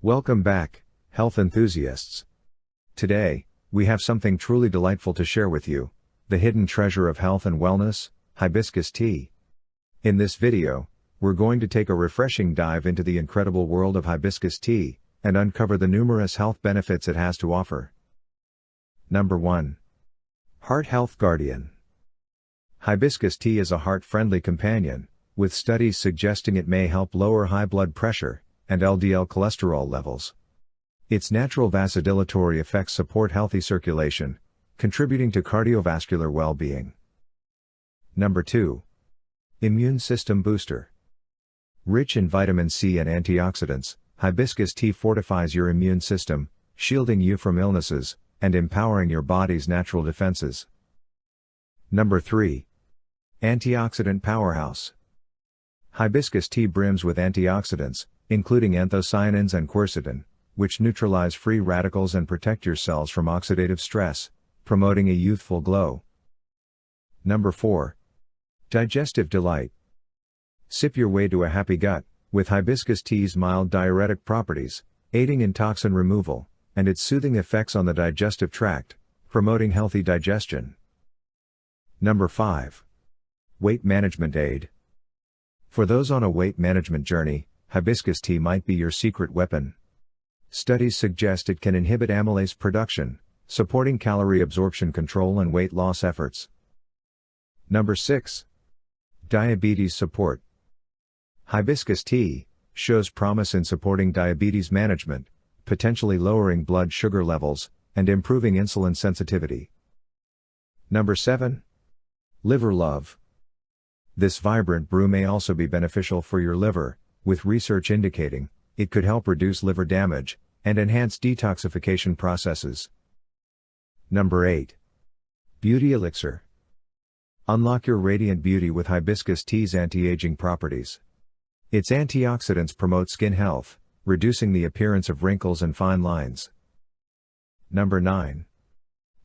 Welcome back, health enthusiasts. Today, we have something truly delightful to share with you, the hidden treasure of health and wellness, hibiscus tea. In this video, we're going to take a refreshing dive into the incredible world of hibiscus tea, and uncover the numerous health benefits it has to offer. Number 1. Heart Health Guardian. Hibiscus tea is a heart-friendly companion, with studies suggesting it may help lower high blood pressure and LDL cholesterol levels. Its natural vasodilatory effects support healthy circulation, contributing to cardiovascular well-being. Number 2. Immune System Booster. Rich in vitamin C and antioxidants, hibiscus tea fortifies your immune system, shielding you from illnesses, and empowering your body's natural defenses. Number 3. Antioxidant Powerhouse. Hibiscus tea brims with antioxidants, including anthocyanins and quercetin, which neutralize free radicals and protect your cells from oxidative stress, promoting a youthful glow. Number 4. Digestive Delight. Sip your way to a happy gut, with hibiscus tea's mild diuretic properties, aiding in toxin removal, and its soothing effects on the digestive tract, promoting healthy digestion. Number 5. Weight Management Aid. For those on a weight management journey, hibiscus tea might be your secret weapon. Studies suggest it can inhibit amylase production, supporting calorie absorption control and weight loss efforts. Number 6. Diabetes Support. Hibiscus tea shows promise in supporting diabetes management, potentially lowering blood sugar levels, and improving insulin sensitivity. Number 7. Liver Love. This vibrant brew may also be beneficial for your liver, with research indicating it could help reduce liver damage and enhance detoxification processes. Number 8. Beauty Elixir. Unlock your radiant beauty with hibiscus tea's anti-aging properties. Its antioxidants promote skin health, reducing the appearance of wrinkles and fine lines. Number 9.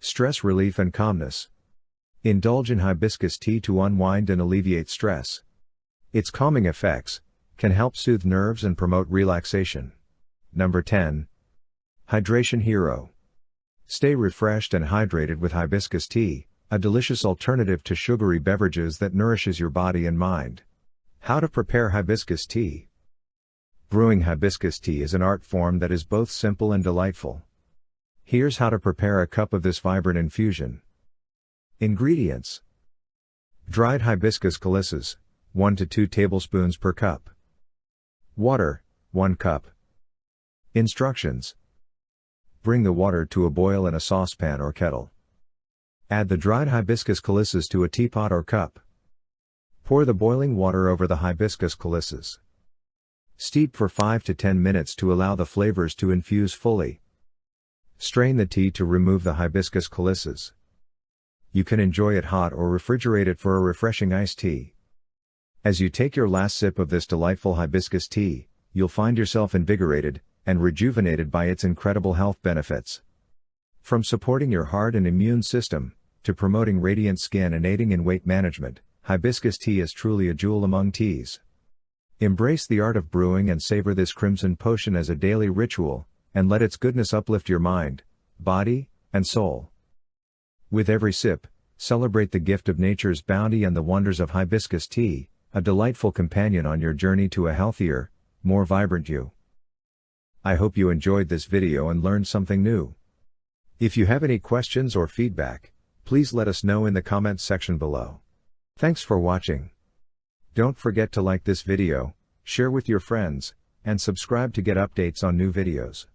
Stress Relief and Calmness. Indulge in hibiscus tea to unwind and alleviate stress. Its calming effects can help soothe nerves and promote relaxation. Number 10. Hydration Hero. Stay refreshed and hydrated with hibiscus tea, a delicious alternative to sugary beverages that nourishes your body and mind. How to prepare hibiscus tea. Brewing hibiscus tea is an art form that is both simple and delightful. Here's how to prepare a cup of this vibrant infusion. Ingredients. Dried hibiscus calyces, 1 to 2 tablespoons per cup. Water, 1 cup. Instructions. Bring the water to a boil in a saucepan or kettle. Add the dried hibiscus calyces to a teapot or cup. Pour the boiling water over the hibiscus calyces. Steep for 5 to 10 minutes to allow the flavors to infuse fully. Strain the tea to remove the hibiscus calyces. You can enjoy it hot or refrigerate it for a refreshing iced tea. As you take your last sip of this delightful hibiscus tea, you'll find yourself invigorated and rejuvenated by its incredible health benefits. From supporting your heart and immune system, to promoting radiant skin and aiding in weight management, hibiscus tea is truly a jewel among teas. Embrace the art of brewing and savor this crimson potion as a daily ritual, and let its goodness uplift your mind, body, and soul. With every sip, celebrate the gift of nature's bounty and the wonders of hibiscus tea, a delightful companion on your journey to a healthier, more vibrant you. I hope you enjoyed this video and learned something new. If you have any questions or feedback, please let us know in the comments section below. Thanks for watching. Don't forget to like this video, share with your friends, and subscribe to get updates on new videos.